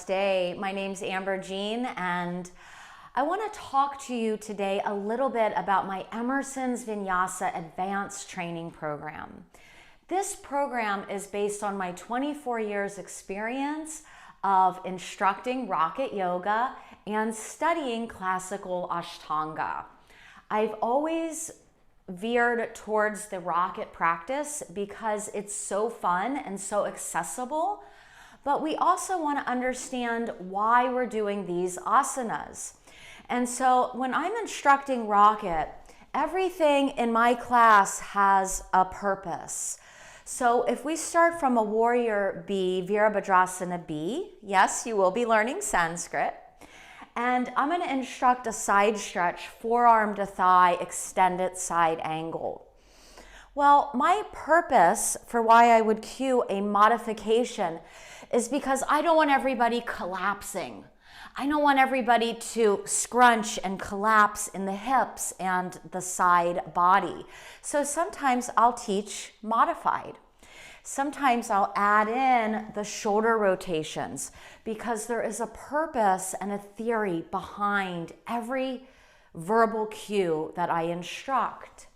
Namaste. My name's Amber Jean, and I want to talk to you today a little bit about my Emerson's Vinyasa Advanced Training Program. This program is based on my 24 years experience of instructing Rocket Yoga and studying classical Ashtanga. I've always veered towards the Rocket practice because it's so fun and so accessible, but we also want to understand why we're doing these asanas. And so when I'm instructing Rocket, everything in my class has a purpose. So if we start from a warrior B, Virabhadrasana B, yes, you will be learning Sanskrit. And I'm going to instruct a side stretch, forearm to thigh, extended side angle. Well, my purpose for why I would cue a modification is because I don't want everybody collapsing. I don't want everybody to scrunch and collapse in the hips and the side body. So sometimes I'll teach modified. Sometimes I'll add in the shoulder rotations because there is a purpose and a theory behind every verbal cue that I instruct.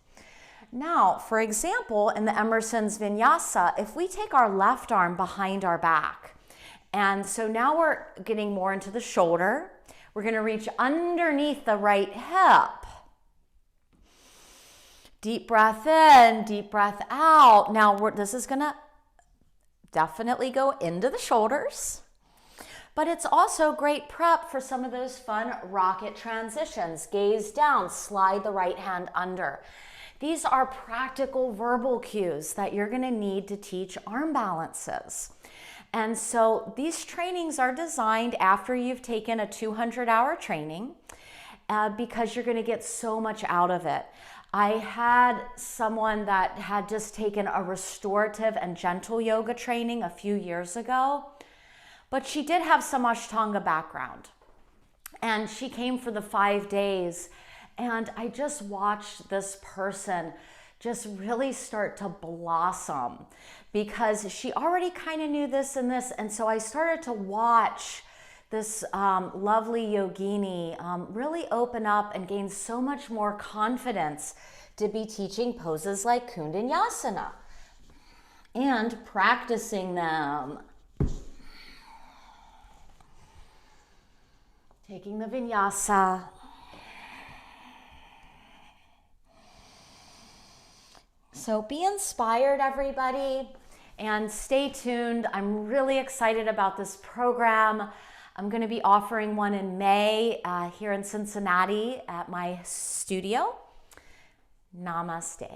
Now, for example, in the Emerson's Vinyasa, if we take our left arm behind our back, and so now we're getting more into the shoulder, we're going to reach underneath the right hip. Deep breath in, deep breath out. Now this is going to definitely go into the shoulders, but it's also great prep for some of those fun rocket transitions. Gaze down, slide the right hand under. These are practical verbal cues that you're going to need to teach arm balances. And so these trainings are designed after you've taken a 200-hour training because you're going to get so much out of it. I had someone that had just taken a restorative and gentle yoga training a few years ago, but she did have some Ashtanga background. And she came for the 5 days, and I just watched this person just really start to blossom because she already kind of knew this and this. And so I started to watch this lovely yogini really open up and gain so much more confidence to be teaching poses like Kundanyasana and practicing them. Taking the vinyasa. So be inspired, everybody, and stay tuned. I'm really excited about this program. I'm going to be offering one in May here in Cincinnati at my studio. Namaste.